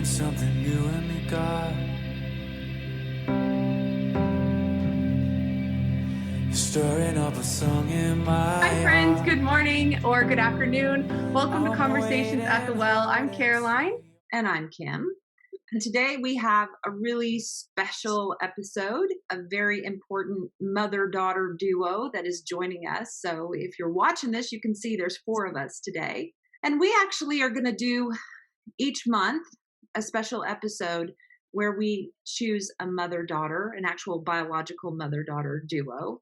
doing something new in me, God. You're stirring up a song in my Hi friends, heart. good morning or good afternoon. Welcome to Conversations at the Well. I'm Caroline. And I'm Kim. And today we have a really special episode, a very important mother-daughter duo that is joining us. So if you're watching this, you can see there's 4 of us today. And we actually are going to do each month a special episode where we choose a mother-daughter, an actual biological mother-daughter duo,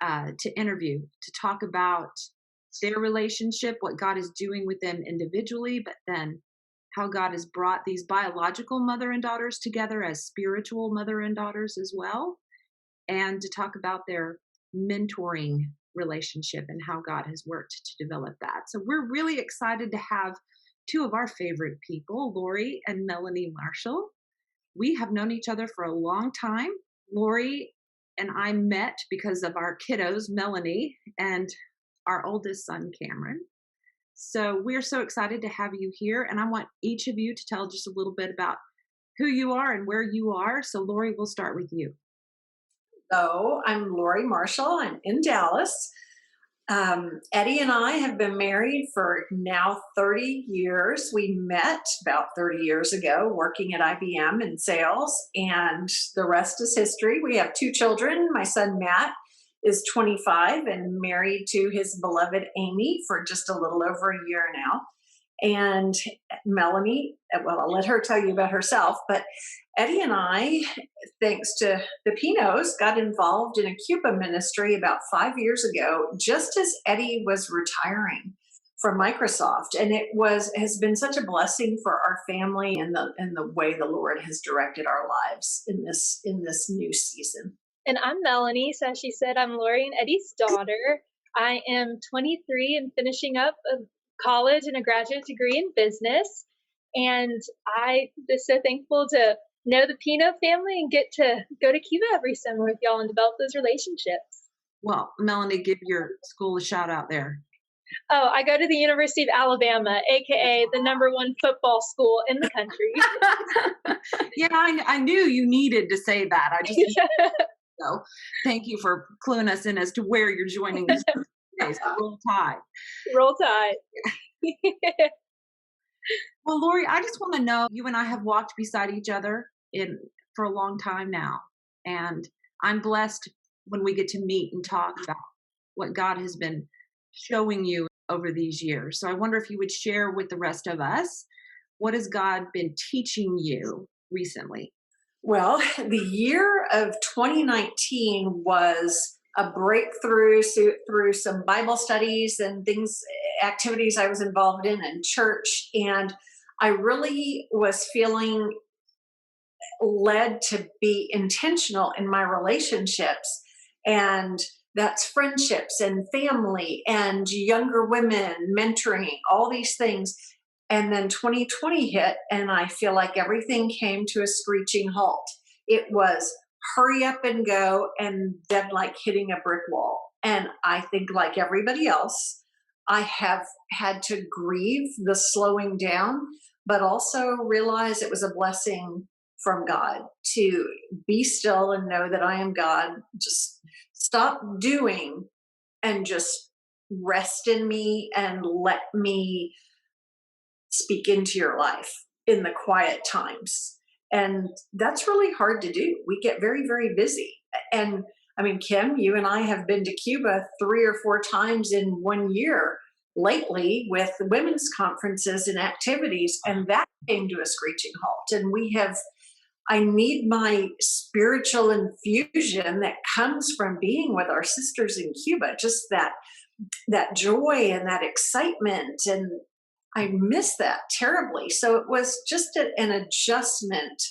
to interview, to talk about their relationship, what God is doing with them individually, but then how God has brought these biological mother and daughters together as spiritual mother and daughters as well, and to talk about their mentoring relationship and how God has worked to develop that. So we're really excited to have 2 of our favorite people, Lori and Melanie Marshall. We have known each other for a long time. Lori and I met because of our kiddos, Melanie and our oldest son, Cameron. So we're so excited to have you here. And I want each of you to tell just a little bit about who you are and where you are. So Lori, we'll start with you. So I'm Lori Marshall. I'm in Dallas. Eddie and I have been married for now 30 years. We met about 30 years ago working at IBM in sales, and the rest is history. We have 2 children. My son Matt is 25 and married to his beloved Amy for just a little over a year now. And Melanie, well, I'll let her tell you about herself, but Eddie and I, thanks to the Pinos, got involved in a Cuba ministry about 5 years ago, just as Eddie was retiring from Microsoft. And it has been such a blessing for our family and the way the Lord has directed our lives in this new season. And I'm Melanie. So as she said, I'm Lori and Eddie's daughter. I am 23 and finishing up college and a graduate degree in business. And I'm just so thankful to know the Pino family and get to go to Cuba every summer with y'all and develop those relationships. Well, Melanie, give your school a shout out there. Oh, I go to the University of Alabama, aka the #1 football school in the country. Yeah, I knew you needed to say that. I just so thank you for cluing us in as to where you're joining us today. So roll tide. Roll tide. Well, Lori, I just want to know, you and I have walked beside each other for a long time now. And I'm blessed when we get to meet and talk about what God has been showing you over these years. So I wonder if you would share with the rest of us, what has God been teaching you recently? Well, the year of 2019 was a breakthrough through some Bible studies and activities I was involved in church. And I really was feeling led to be intentional in my relationships. And that's friendships and family and younger women, mentoring, all these things. And then 2020 hit, and I feel like everything came to a screeching halt. It was hurry up and go, and then like hitting a brick wall. And I think, like everybody else, I have had to grieve the slowing down, but also realize it was a blessing from God to be still and know that I am God. Just stop doing and just rest in me and let me speak into your life in the quiet times. And that's really hard to do. We get very, very busy. And I mean, Kim, you and I have been to Cuba 3 or 4 times in 1 year lately with women's conferences and activities, and that came to a screeching halt. And I need my spiritual infusion that comes from being with our sisters in Cuba, just that joy and that excitement. And I miss that terribly. So it was just an adjustment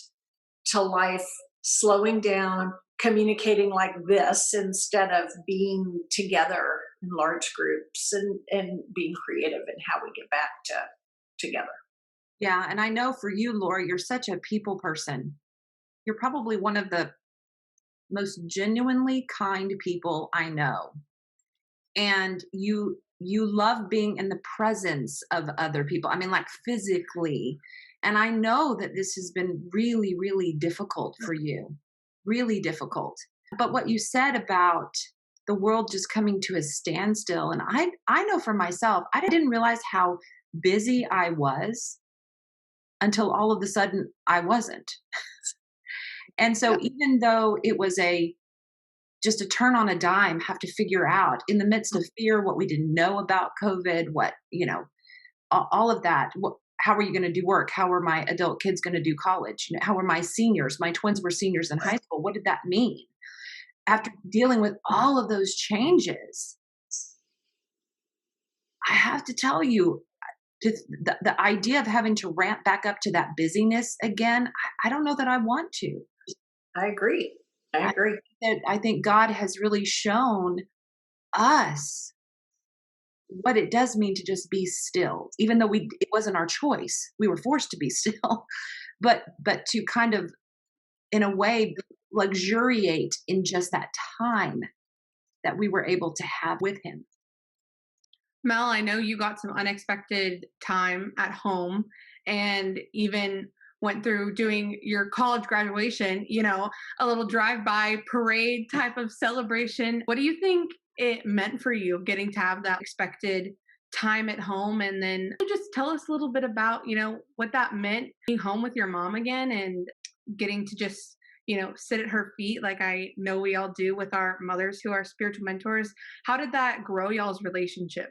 to life, slowing down, communicating like this instead of being together in large groups and being creative in how we get back together. Yeah, and I know for you, Lori, you're such a people person. You're probably one of the most genuinely kind people I know. And you love being in the presence of other people. I mean, like physically. And I know that this has been really, really difficult for you, really difficult. But what you said about the world just coming to a standstill, and I know for myself, I didn't realize how busy I was until all of a sudden I wasn't. And so even though it was just a turn on a dime, have to figure out in the midst of fear what we didn't know about COVID, what, all of that. How are you going to do work? How are my adult kids going to do college? How are my seniors? My twins were seniors in high school. What did that mean? After dealing with all of those changes, I have to tell you, the idea of having to ramp back up to that busyness again, I don't know that I want to. I agree. I agree. I think God has really shown us what it does mean to just be still, even though it wasn't our choice. We were forced to be still, but to kind of, in a way, luxuriate in just that time that we were able to have with him. Mel, I know you got some unexpected time at home and even went through doing your college graduation, a little drive-by parade type of celebration. What do you think it meant for you getting to have that expected time at home? And then just tell us a little bit about, what that meant being home with your mom again and getting to just, sit at her feet like I know we all do with our mothers who are spiritual mentors. How did that grow y'all's relationship?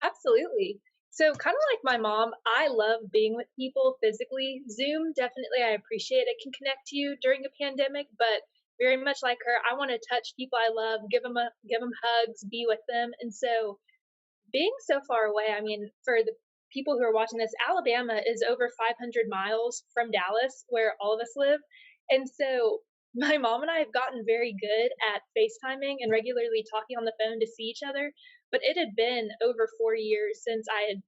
Absolutely. So, kind of like my mom, I love being with people physically. Zoom, definitely, I appreciate it can connect to you during a pandemic, but very much like her, I want to touch people I love, give them hugs, be with them. And so, being so far away, I mean, for the people who are watching this, Alabama is over 500 miles from Dallas, where all of us live. And so, my mom and I have gotten very good at FaceTiming and regularly talking on the phone to see each other. But it had been over 4 years since I had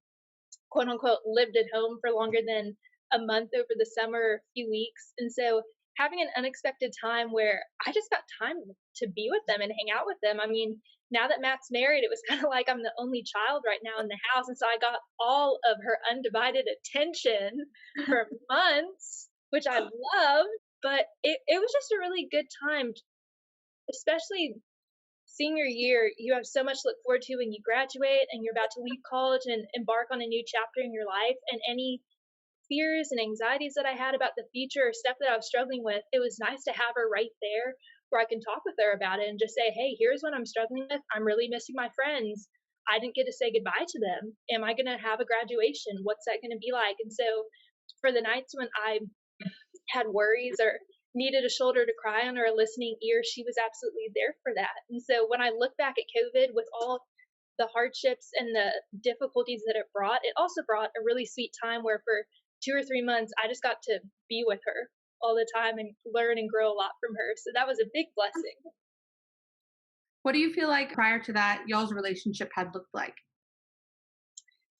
quote unquote lived at home for longer than a month over the summer, a few weeks. And so having an unexpected time where I just got time to be with them and hang out with them. I mean, now that Matt's married, it was kind of like I'm the only child right now in the house. And so I got all of her undivided attention for months, which I loved. But it was just a really good time, especially senior year. You have so much to look forward to when you graduate and you're about to leave college and embark on a new chapter in your life. And any fears and anxieties that I had about the future or stuff that I was struggling with, it was nice to have her right there where I can talk with her about it and just say, hey, here's what I'm struggling with. I'm really missing my friends. I didn't get to say goodbye to them. Am I going to have a graduation? What's that going to be like? And so for the nights when I had worries or needed a shoulder to cry on or a listening ear, she was absolutely there for that. And so when I look back at COVID with all the hardships and the difficulties that it also brought a really sweet time where for 2 or 3 months, I just got to be with her all the time and learn and grow a lot from her. So that was a big blessing. What do you feel like prior to that, y'all's relationship had looked like?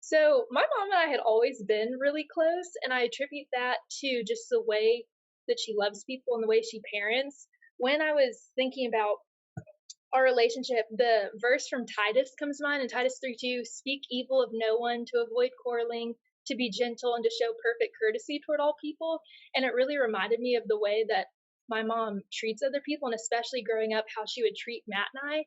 So my mom and I had always been really close, and I attribute that to just the way that she loves people and the way she parents. When I was thinking about our relationship, the verse from Titus comes to mind in Titus 3:2, speak evil of no one, to avoid quarreling, to be gentle, and to show perfect courtesy toward all people. And it really reminded me of the way that my mom treats other people, and especially growing up, how she would treat Matt and I.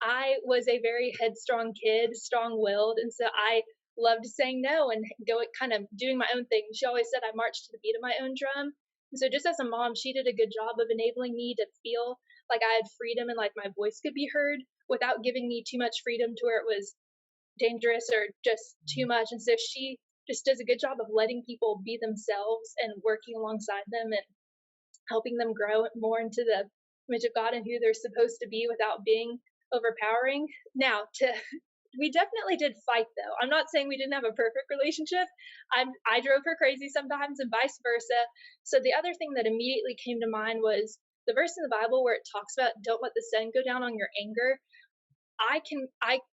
I was a very headstrong kid, strong-willed, and so I loved saying no and go kind of doing my own thing. She always said I marched to the beat of my own drum. And so just as a mom, she did a good job of enabling me to feel like I had freedom and like my voice could be heard without giving me too much freedom to where it was dangerous or just too much. And so she just does a good job of letting people be themselves and working alongside them and helping them grow more into the image of God and who they're supposed to be without being overpowering. Now, we definitely did fight though. I'm not saying we didn't have a perfect relationship. I drove her crazy sometimes and vice versa. So the other thing that immediately came to mind was the verse in the Bible where it talks about don't let the sun go down on your anger. I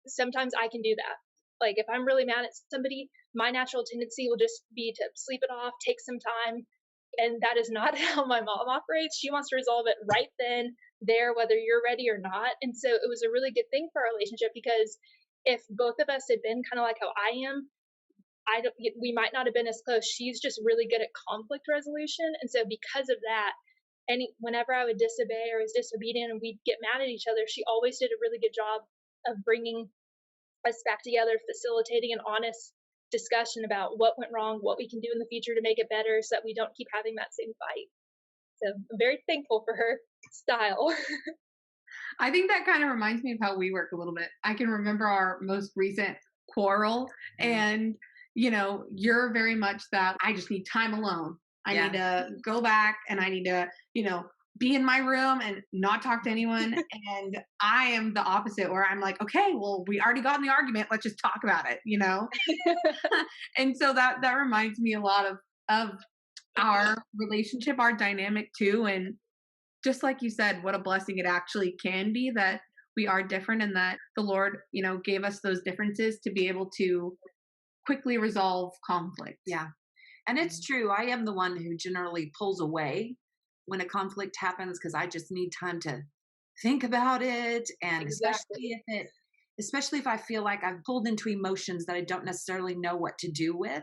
sometimes I can do that. Like if I'm really mad at somebody, my natural tendency will just be to sleep it off, take some time. And that is not how my mom operates. She wants to resolve it right then, there, whether you're ready or not. And so it was a really good thing for our relationship because if both of us had been kind of like how I am, we might not have been as close. She's just really good at conflict resolution. And so because of that, whenever I would disobey or was disobedient and we'd get mad at each other, she always did a really good job of bringing us back together, facilitating an honest discussion about what went wrong, what we can do in the future to make it better so that we don't keep having that same fight. So I'm very thankful for her style. I think that kind of reminds me of how we work a little bit. I can remember our most recent quarrel, and you're very much that I just need time alone. I need to go back and I need to, be in my room and not talk to anyone. And I am the opposite, where I'm like, okay, well, we already got in the argument. Let's just talk about it, And so that reminds me a lot of our relationship, our dynamic too. And just like you said, what a blessing it actually can be that we are different, and that the Lord, gave us those differences to be able to quickly resolve conflict. Yeah. And it's true. I am the one who generally pulls away when a conflict happens because I just need time to think about it. And Exactly. especially if I feel like I've pulled into emotions that I don't necessarily know what to do with.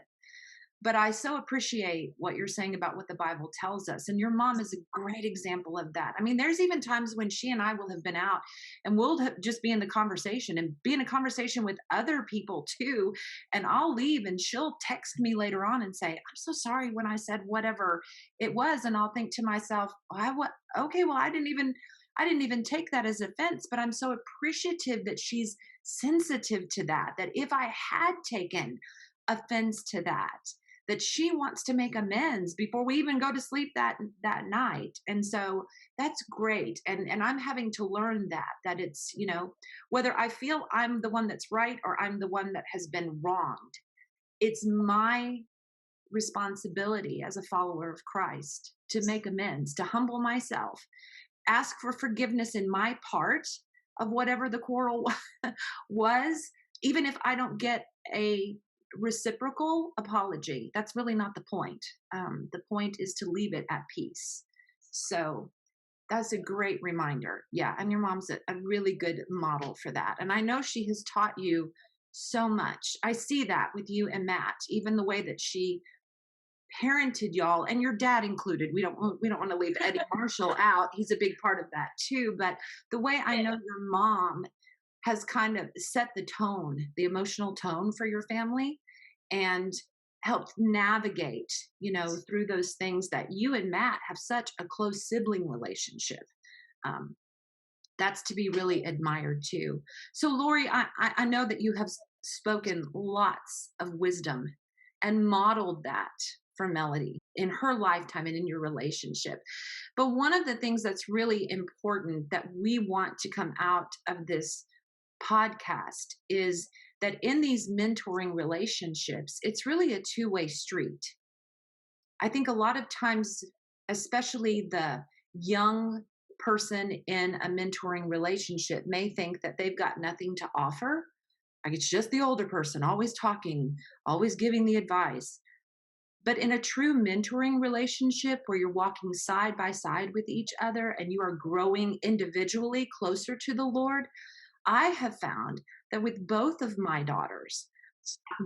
But I so appreciate what you're saying about what the Bible tells us. And your mom is a great example of that. I mean, there's even times when she and I will have been out and we'll just be in the conversation and be in a conversation with other people too. And I'll leave and she'll text me later on and say, I'm so sorry when I said whatever it was. And I'll think to myself, okay, well, I didn't even take that as offense, but I'm so appreciative that she's sensitive to that if I had taken offense to that she wants to make amends before we even go to sleep that night. And so that's great. And I'm having to learn that it's, whether I feel I'm the one that's right or I'm the one that has been wronged, it's my responsibility as a follower of Christ to make amends, to humble myself, ask for forgiveness in my part of whatever the quarrel was, even if I don't get a reciprocal apology. That's really not the point. The point is to leave it at peace. So that's a great reminder. Yeah. And your mom's a really good model for that. And I know she has taught you so much. I see that with you and Matt, even the way that she parented y'all, and your dad included. We don't want to leave Eddie Marshall out. He's a big part of that too. But the way I know your mom has kind of set the tone, the emotional tone for your family, and helped navigate, through those things that you and Matt have such a close sibling relationship. That's to be really admired too. So Lori, I know that you have spoken lots of wisdom and modeled that for Melody in her lifetime and in your relationship. But one of the things that's really important that we want to come out of this podcast is that in these mentoring relationships, it's really a two-way street. I think a lot of times, especially the young person in a mentoring relationship may think that they've got nothing to offer. Like it's just the older person, always talking, always giving the advice. But in a true mentoring relationship where you're walking side by side with each other and you are growing individually closer to the Lord, I have found that with both of my daughters,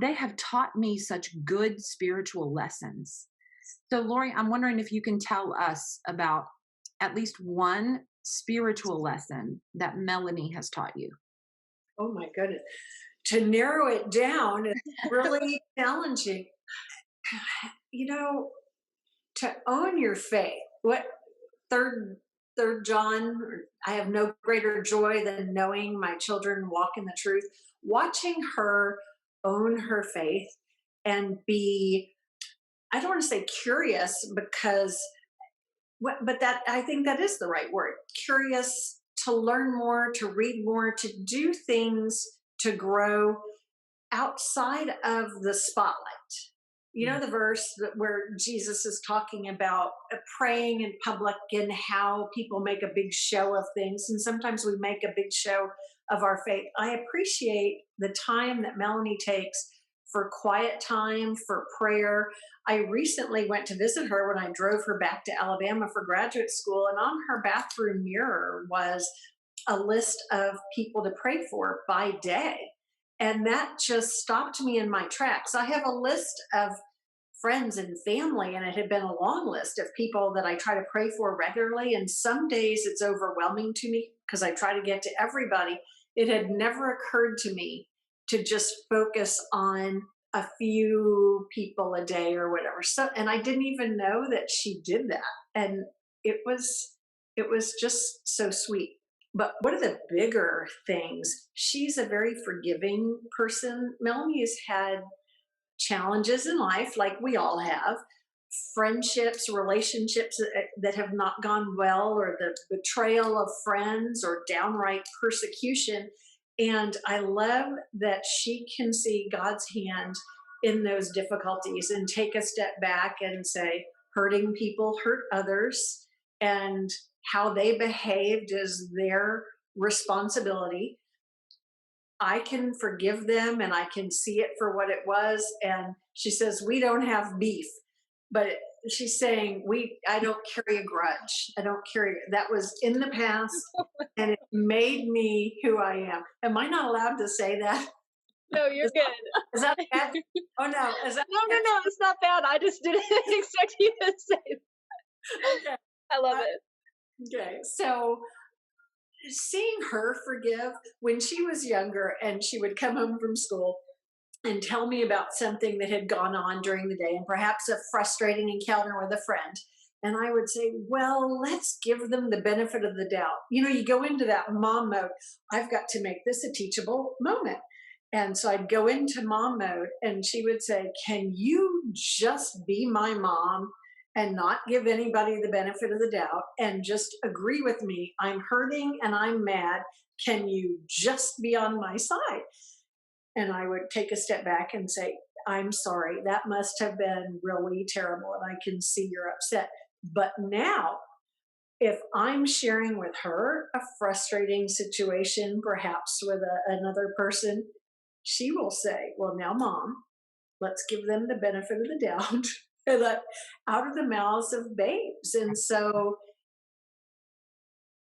they have taught me such good spiritual lessons. So, Lori, I'm wondering if you can tell us about at least one spiritual lesson that Melanie has taught you. Oh my goodness. To narrow it down is really challenging. To own your faith. What third John, I have no greater joy than knowing my children walk in the truth. Watching her own her faith and be, I don't want to say curious because, but that I think that is the right word. Curious to learn more, to read more, to do things, to grow outside of the spotlight. The verse where Jesus is talking about praying in public and how people make a big show of things. And sometimes we make a big show of our faith. I appreciate the time that Melanie takes for quiet time, for prayer. I recently went to visit her when I drove her back to Alabama for graduate school. And on her bathroom mirror was a list of people to pray for by day. And that just stopped me in my tracks. I have a list of friends and family, and it had been a long list of people that I try to pray for regularly. And some days it's overwhelming to me because I try to get to everybody. It had never occurred to me to just focus on a few people a day or whatever. So, and I didn't even know that she did that. And it was just so sweet. But one of the bigger things, she's a very forgiving person. Melanie has had challenges in life, like we all have, friendships, relationships that have not gone well, or the betrayal of friends, or downright persecution. And I love that she can see God's hand in those difficulties and take a step back and say, hurting people hurt others, and how they behaved is their responsibility. I can forgive them and I can see it for what it was. And she says, we don't have beef, but she's saying, I don't carry a grudge. I don't carry, that was in the past and it made me who I am. Am I not allowed to say that? No, you're good. Is that bad? Oh no. Is that No, it's not bad. I just didn't expect you to say it. okay? I love it. Okay. So seeing her forgive, when she was younger and she would come home from school and tell me about something that had gone on during the day, and perhaps a frustrating encounter with a friend. And I would say, well, let's give them the benefit of the doubt. You know, you go into that mom mode. I've got to make this a teachable moment. And so I'd go into mom mode and she would say, can you just be my mom and not give anybody the benefit of the doubt and just agree with me? I'm hurting and I'm mad. Can you just be on my side? And I would take a step back and say, I'm sorry, that must have been really terrible. And I can see you're upset. But now, if I'm sharing with her a frustrating situation, perhaps with another person, she will say, well, now, Mom, let's give them the benefit of the doubt. And out of the mouths of babes. And so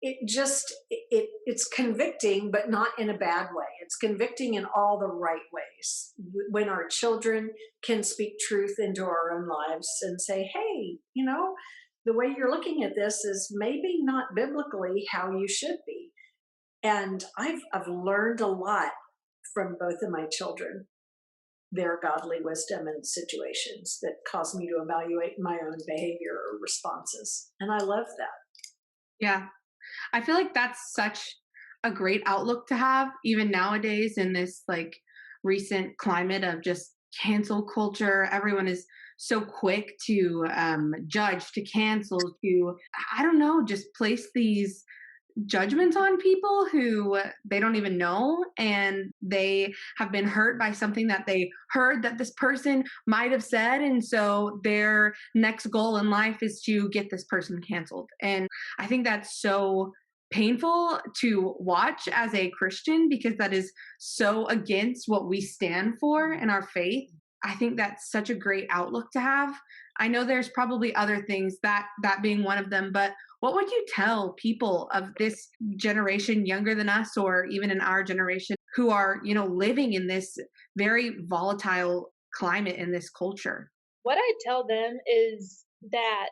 it's convicting, but not in a bad way. It's convicting in all the right ways. When our children can speak truth into our own lives and say, hey, you know, the way you're looking at this is maybe not biblically how you should be. And I've learned a lot from both of my children, their godly wisdom in situations that cause me to evaluate my own behavior or responses. And I love that. Yeah. I feel like that's such a great outlook to have, even nowadays in this like recent climate of just cancel culture. Everyone is so quick to judge, to cancel, to, I don't know, just place these judgments on people who they don't even know, and they have been hurt by something that they heard that this person might have said, and so their next goal in life is to get this person canceled. And I think that's so painful to watch as a Christian, because that is so against what we stand for in our faith. I think that's such a great outlook to have. I know there's probably other things, that being one of them, but what would you tell people of this generation younger than us, or even in our generation, who are, you know, living in this very volatile climate in this culture? What I tell them is that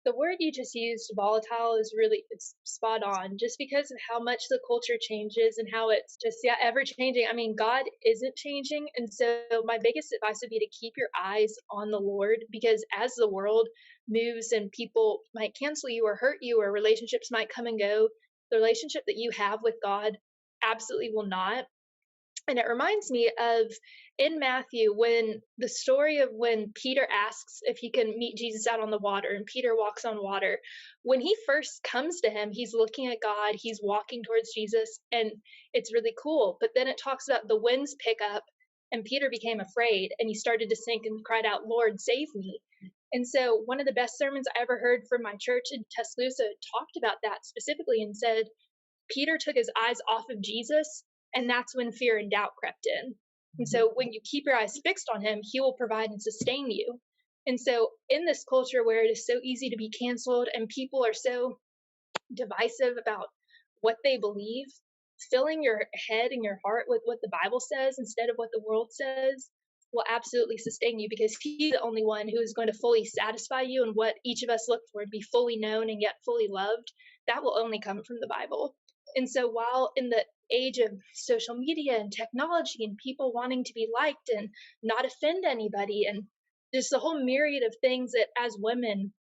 the word you just used, volatile, is really, it's spot on, just because of how much the culture changes and how it's just, yeah, ever changing. I mean, God isn't changing. And so my biggest advice would be to keep your eyes on the Lord, because as the world moves and people might cancel you or hurt you, or relationships might come and go, the relationship that you have with God absolutely will not. And it reminds me of in Matthew, when the story of when Peter asks if he can meet Jesus out on the water, and Peter walks on water. When he first comes to him, he's looking at God, he's walking towards Jesus, and it's really cool. But then it talks about the winds pick up, and Peter became afraid, and he started to sink and cried out, Lord, save me. And so one of the best sermons I ever heard from my church in Tuscaloosa talked about that specifically and said, Peter took his eyes off of Jesus, and that's when fear and doubt crept in. And so when you keep your eyes fixed on him, he will provide and sustain you. And so in this culture where it is so easy to be canceled and people are so divisive about what they believe, filling your head and your heart with what the Bible says instead of what the world says will absolutely sustain you, because he's the only one who is going to fully satisfy you, and what each of us look for to be fully known and yet fully loved, that will only come from the Bible. And so while in the age of social media and technology and people wanting to be liked and not offend anybody, and just the whole myriad of things that as women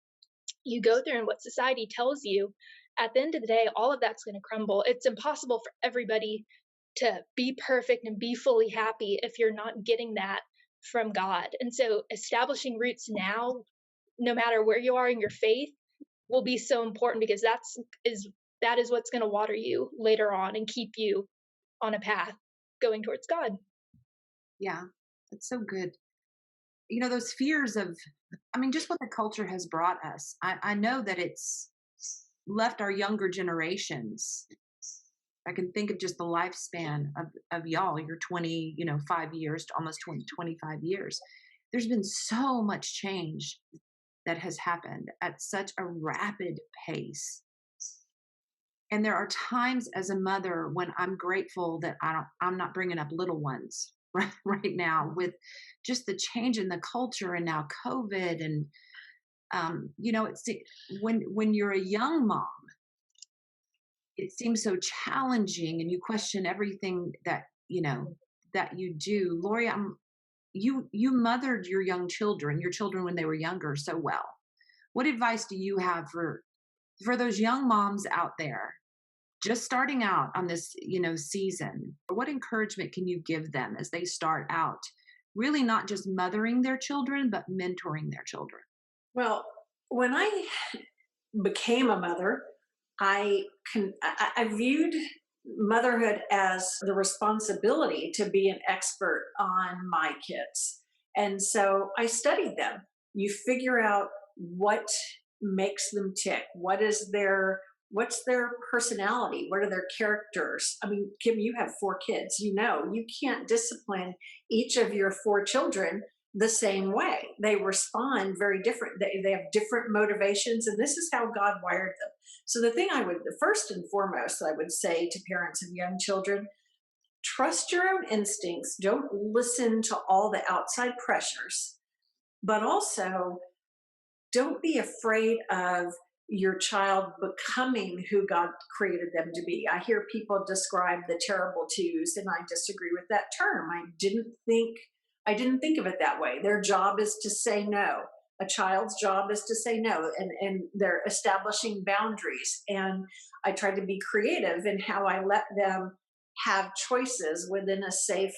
you go through and what society tells you, at the end of the day, all of that's going to crumble. It's impossible for everybody to be perfect and be fully happy if you're not getting that from God. And so establishing roots now, no matter where you are in your faith, will be so important, because that is what's going to water you later on and keep you on a path going towards God. Yeah, that's so good. You know, those fears of, I mean, just what the culture has brought us. I know that it's left our younger generations. I can think of just the lifespan of y'all, your 20, 5 years to almost 20, 25 years. There's been so much change that has happened at such a rapid pace. And there are times as a mother when I'm grateful that I'm not bringing up little ones right now, with just the change in the culture and now COVID. And, it's when you're a young mom, it seems so challenging and you question everything that you do. Lori, you mothered your children when they were younger so well. What advice do you have for those young moms out there just starting out on this, season? What encouragement can you give them as they start out, really not just mothering their children, but mentoring their children? Well, when I became a mother, I viewed motherhood as the responsibility to be an expert on my kids. And so I studied them. You figure out what makes them tick. What's their personality? What are their characters? I mean, Kim, you have 4 kids. You can't discipline each of your 4 children the same way. They respond very different. They have different motivations, and this is how God wired them. So the first and foremost, I would say to parents of young children, trust your own instincts. Don't listen to all the outside pressures, but also don't be afraid of your child becoming who God created them to be. I hear people describe the terrible twos, and I disagree with that term. I didn't think of it that way. Their job is to say no. A child's job is to say no, and they're establishing boundaries. And I try to be creative in how I let them have choices within a safe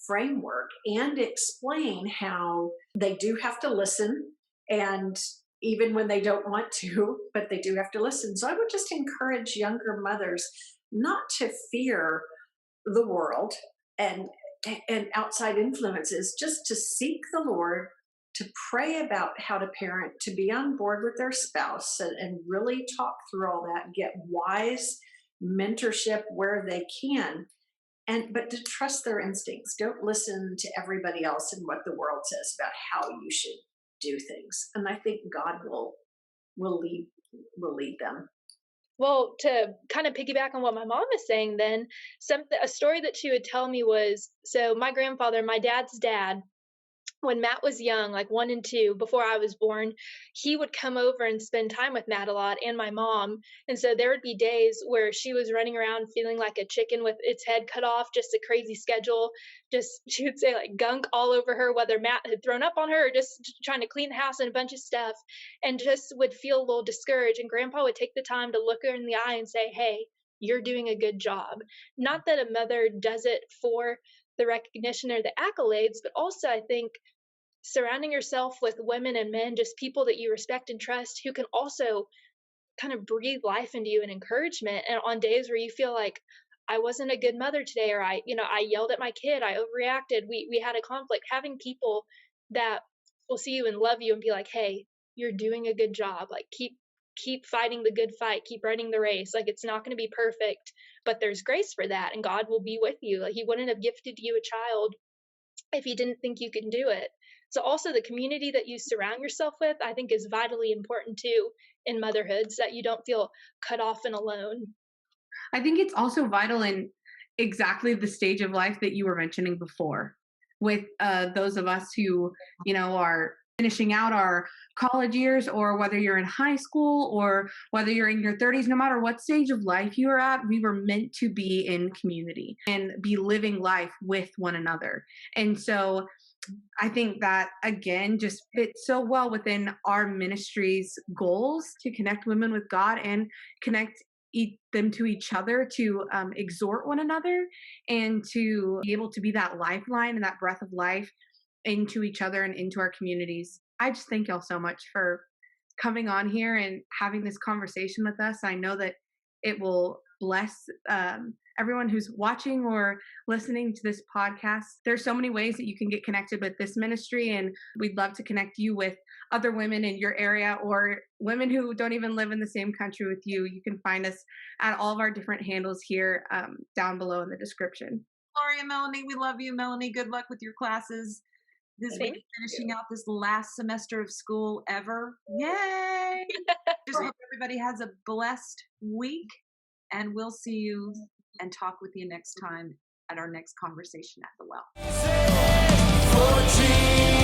framework and explain how they do have to listen, and even when they don't want to, but they do have to listen. So I would just encourage younger mothers not to fear the world and outside influences, just to seek the Lord, to pray about how to parent, to be on board with their spouse, and really talk through all that, get wise mentorship where they can, but to trust their instincts. Don't listen to everybody else and what the world says about how you should do things. And I think God will lead them. Well, to kind of piggyback on what my mom is saying, then a story that she would tell me was, so my grandfather, my dad's dad, when Matt was young, like 1 and 2, before I was born, he would come over and spend time with Matt a lot, and my mom. And so there would be days where she was running around feeling like a chicken with its head cut off, just a crazy schedule. She would say like gunk all over her, whether Matt had thrown up on her or just trying to clean the house and a bunch of stuff, and just would feel a little discouraged. And Grandpa would take the time to look her in the eye and say, "Hey, you're doing a good job." Not that a mother does it for the recognition or the accolades, but also I think surrounding yourself with women and men, just people that you respect and trust, who can also kind of breathe life into you and encouragement. And on days where you feel like, I wasn't a good mother today, or I yelled at my kid, I overreacted, we had a conflict, having people that will see you and love you and be like, "Hey, you're doing a good job. Like keep fighting the good fight, keep running the race. Like it's not going to be perfect, but there's grace for that, and God will be with you. Like He wouldn't have gifted you a child if He didn't think you can do it." So also the community that you surround yourself with, I think, is vitally important too in motherhood, so that you don't feel cut off and alone. I think it's also vital in exactly the stage of life that you were mentioning before, with those of us who, are finishing out our college years, or whether you're in high school or whether you're in your 30s, no matter what stage of life you are at, we were meant to be in community and be living life with one another. And so I think that again just fits so well within our ministry's goals to connect women with God and connect them to each other, to exhort one another, and to be able to be that lifeline and that breath of life into each other and into our communities. I just thank y'all so much for coming on here and having this conversation with us. I know that it will bless everyone who's watching or listening to this podcast. There's so many ways that you can get connected with this ministry, and we'd love to connect you with other women in your area or women who don't even live in the same country with you. You can find us at all of our different handles here down below in the description. Gloria, Melanie, we love you. Melanie, good luck with your classes this week, finishing out this last semester of school ever. Yay! Just hope everybody has a blessed week, and we'll see you and talk with you next time at our next conversation at the well. For Jesus.